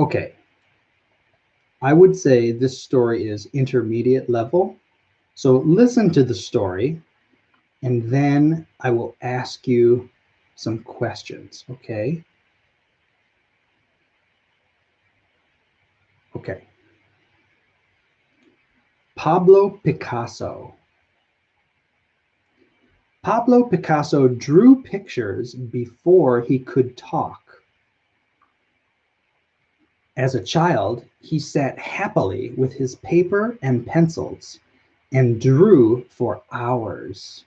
Okay, I would say this story is intermediate level. So listen to the story, and then I will ask you some questions, okay? Okay. Pablo Picasso. Pablo Picasso drew pictures before he could talk. As a child, he sat happily with his paper and pencils and drew for hours.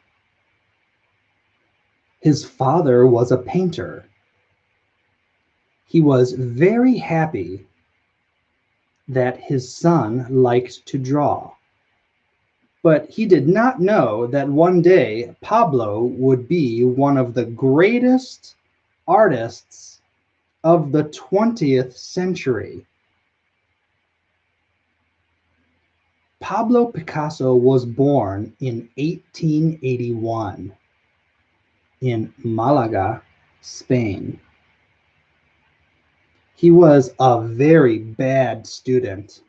His father was a painter. He was very happy that his son liked to draw. But he did not know that one day Pablo would be one of the greatest artists of the 20th century. Pablo Picasso was born in 1881 in Malaga, Spain. He was a very bad student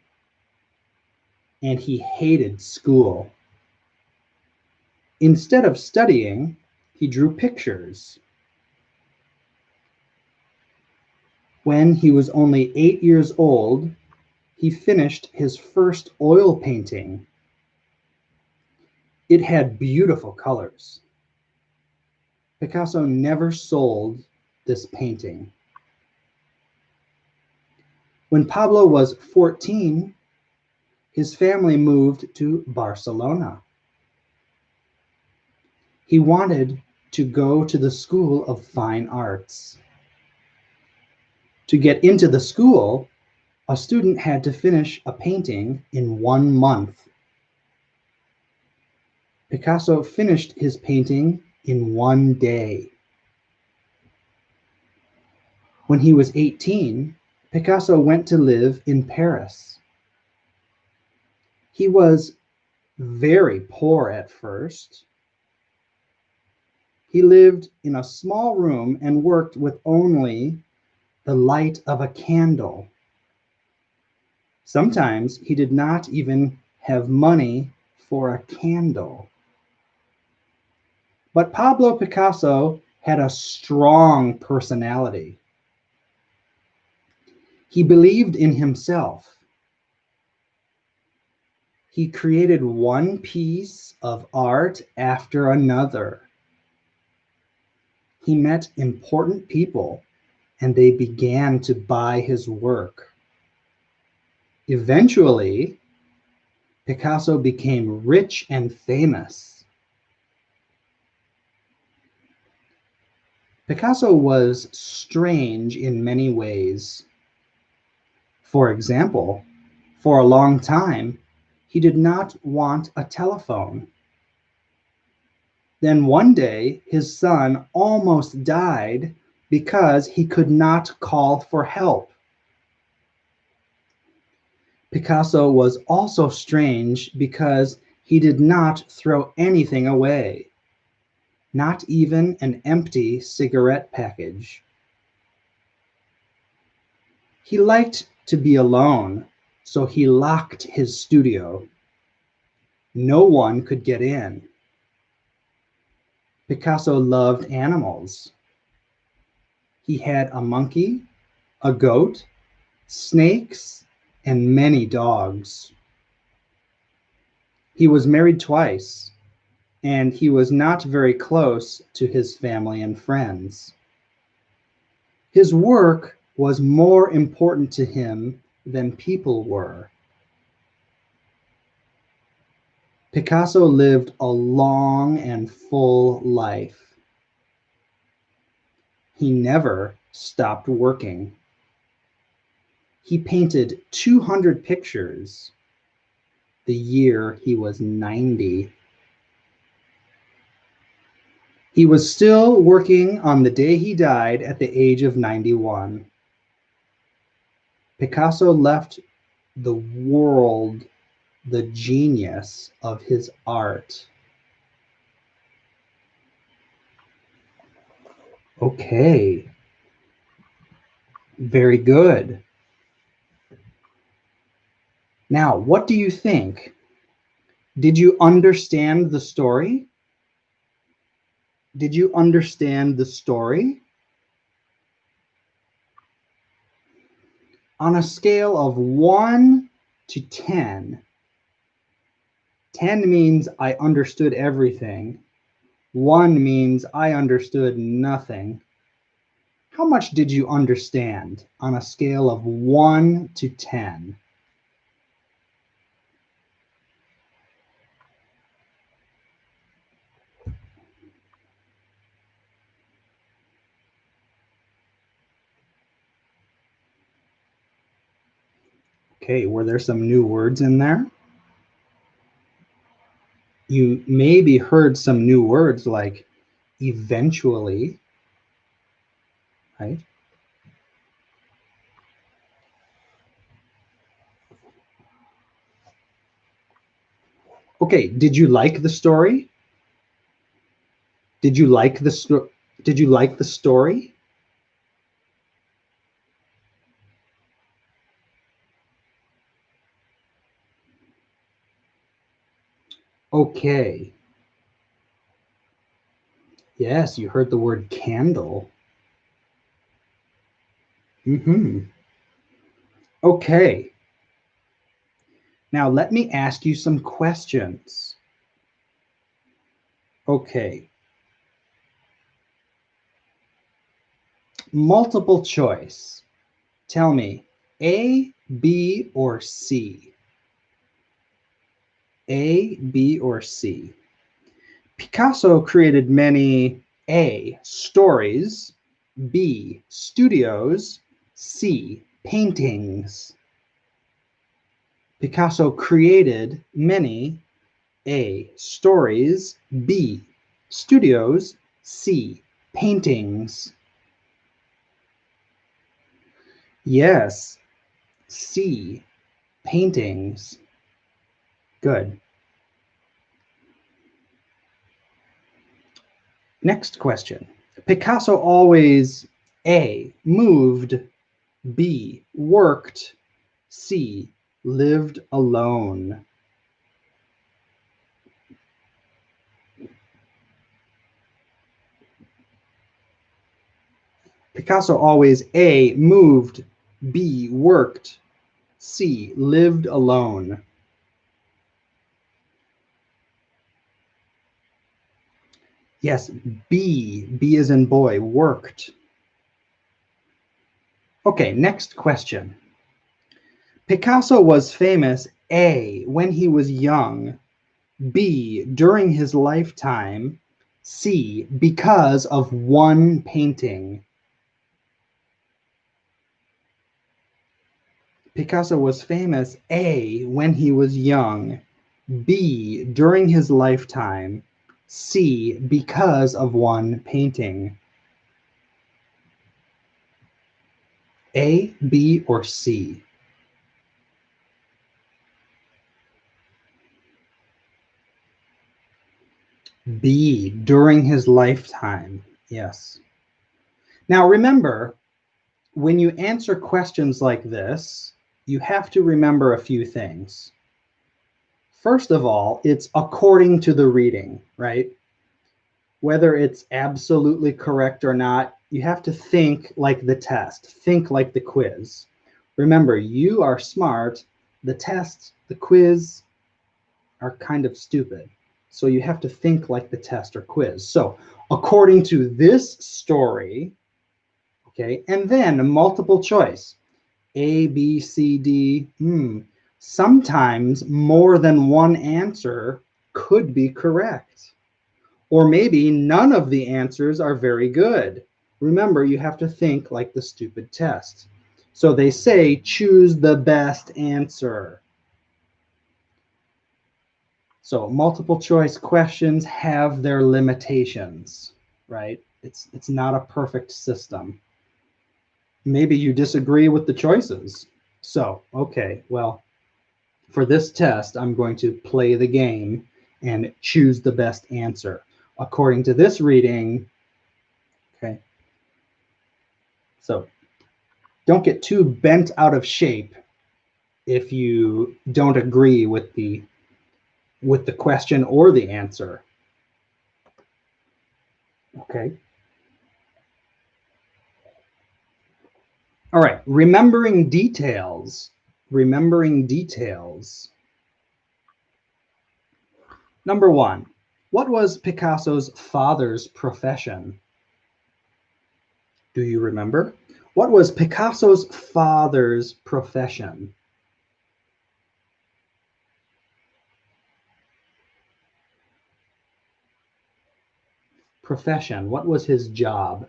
and he hated school. Instead of studying, he drew pictures. When he was only 8 years old, he finished his first oil painting. It had beautiful colors. Picasso never sold this painting. When Pablo was 14, his family moved to Barcelona. He wanted to go to the School of Fine Arts. To get into the school, a student had to finish a painting in 1 month. Picasso finished his painting in 1 day. When he was 18, Picasso went to live in Paris. He was very poor at first. He lived in a small room and worked with only the light of a candle. Sometimes he did not even have money for a candle. But Pablo Picasso had a strong personality. He believed in himself. He created one piece of art after another. He met important people and they began to buy his work. Eventually, Picasso became rich and famous. Picasso was strange in many ways. For example, for a long time, he did not want a telephone. Then one day, his son almost died because he could not call for help. Picasso was also strange because he did not throw anything away, not even an empty cigarette package. He liked to be alone, so he locked his studio. No one could get in. Picasso loved animals. He had a monkey, a goat, snakes, and many dogs. He was married twice, and he was not very close to his family and friends. His work was more important to him than people were. Picasso lived a long and full life. He never stopped working. He painted 200 pictures the year he was 90. He was still working on the day he died at the age of 91. Picasso left the world the genius of his art. Okay, very good. Now, what do you think? Did you understand the story? Did you understand the story? On a scale of 1 to 10, 10 means I understood everything. 1 means I understood nothing. How much did you understand on a scale of 1 to 10? Okay, were there some new words in there? You maybe heard some new words like eventually, right? Okay, did you like the story? Did you like the story? Okay. Yes, you heard the word candle. Okay. Now let me ask you some questions. Okay. Multiple choice. Tell me, A, B, or C? A, B, or C? Picasso created many A, stories, B, studios, C, paintings. Picasso created many A, stories, B, studios, C, paintings. Yes, C, paintings. Good. Next question. Picasso always A, moved, B, worked, C, lived alone. Picasso always A, moved, B, worked, C, lived alone. Yes, B as in boy, worked. Okay, next question. Picasso was famous A, when he was young, B, during his lifetime, C, because of one painting. Picasso was famous A, when he was young, B, during his lifetime, C, because of one painting. A, B, or C? B, during his lifetime. Yes. Now remember, when you answer questions like this, you have to remember a few things. First of all, it's according to the reading, right? Whether it's absolutely correct or not, you have to think like the test, think like the quiz. Remember, you are smart. The test, the quiz are kind of stupid. So you have to think like the test or quiz. So according to this story, okay, and then multiple choice, A, B, C, D, sometimes more than one answer could be correct. Or maybe none of the answers are very good. Remember, you have to think like the stupid test. So they say choose the best answer. So multiple choice questions have their limitations, right? It's not a perfect system. Maybe you disagree with the choices. So, okay, well, for this test, I'm going to play the game and choose the best answer. According to this reading, okay, so don't get too bent out of shape if you don't agree with the question or the answer. Okay. All right, remembering details. Remembering details. Number 1, what was Picasso's father's profession? Do you remember? What was Picasso's father's profession? Profession. What was his job?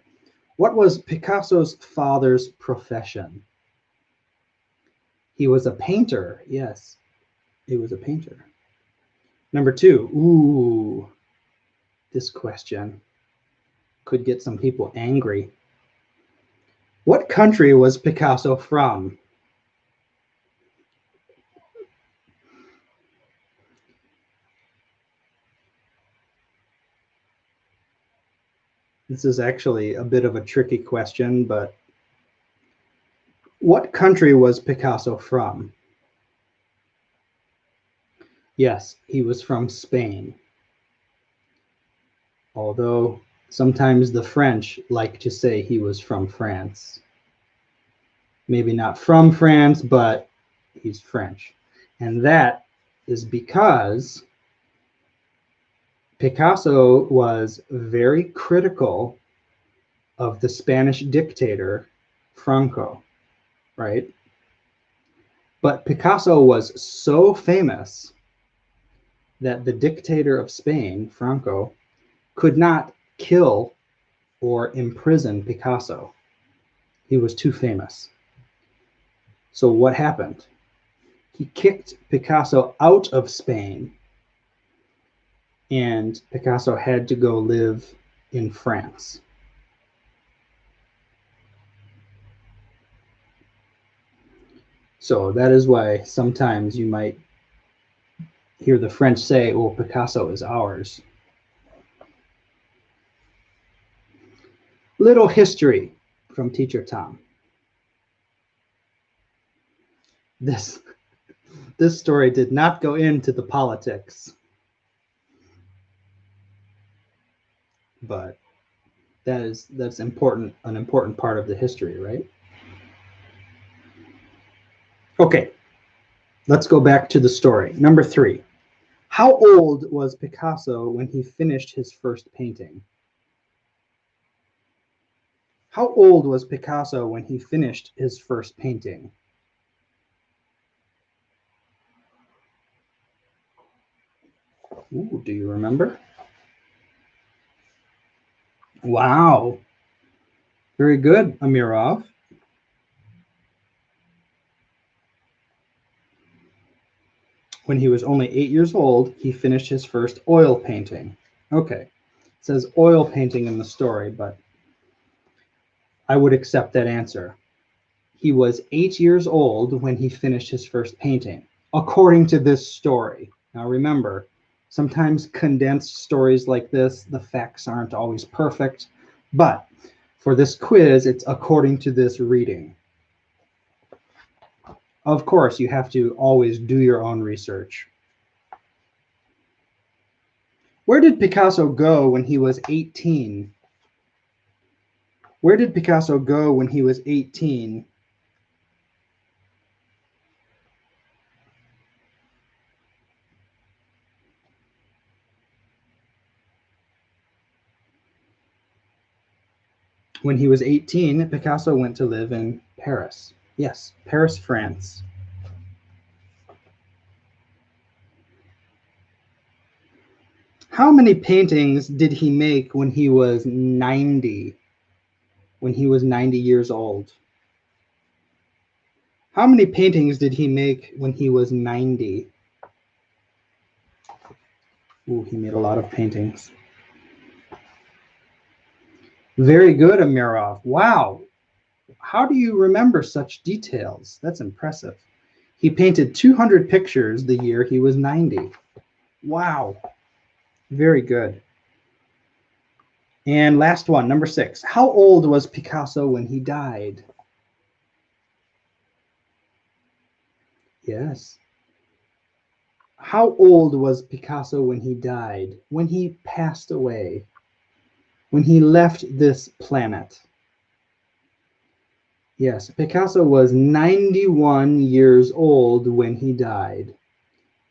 What was Picasso's father's profession? He was a painter. Yes, he was a painter. Number 2. Ooh, this question could get some people angry. What country was Picasso from? This is actually a bit of a tricky question, but what country was Picasso from? Yes, he was from Spain. Although sometimes the French like to say he was from France. Maybe not from France, but he's French. And that is because Picasso was very critical of the Spanish dictator Franco, right? But Picasso was so famous that the dictator of Spain, Franco, could not kill or imprison Picasso. He was too famous. So what happened? He kicked Picasso out of Spain, and Picasso had to go live in France. So that is why sometimes you might hear the French say, "Oh, Picasso is ours." Little history from Teacher Tom. This story did not go into the politics, but that's important, an important part of the history, right? Okay, let's go back to the story. Number 3. How old was Picasso when he finished his first painting? How old was Picasso when he finished his first painting? Ooh, do you remember? Wow. Very good, Amirov. When he was only 8 years old, he finished his first oil painting. Okay, it says oil painting in the story, but I would accept that answer. He was 8 years old when he finished his first painting, according to this story. Now remember, sometimes condensed stories like this, the facts aren't always perfect, but for this quiz, it's according to this reading. Of course, you have to always do your own research. Where did Picasso go when he was 18? Where did Picasso go when he was 18? When he was 18, Picasso went to live in Paris. Yes, Paris, France. How many paintings did he make when he was 90? When he was 90 years old? How many paintings did he make when he was 90? Ooh, he made a lot of paintings. Very good, Amirov. Wow. How do you remember such details? That's impressive. He painted 200 pictures the year he was 90. Wow. Very good. And last one, number 6. How old was Picasso when he died? Yes. How old was Picasso when he died, when he passed away, when he left this planet? Yes, Picasso was 91 years old when he died.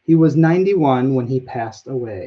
He was 91 when he passed away.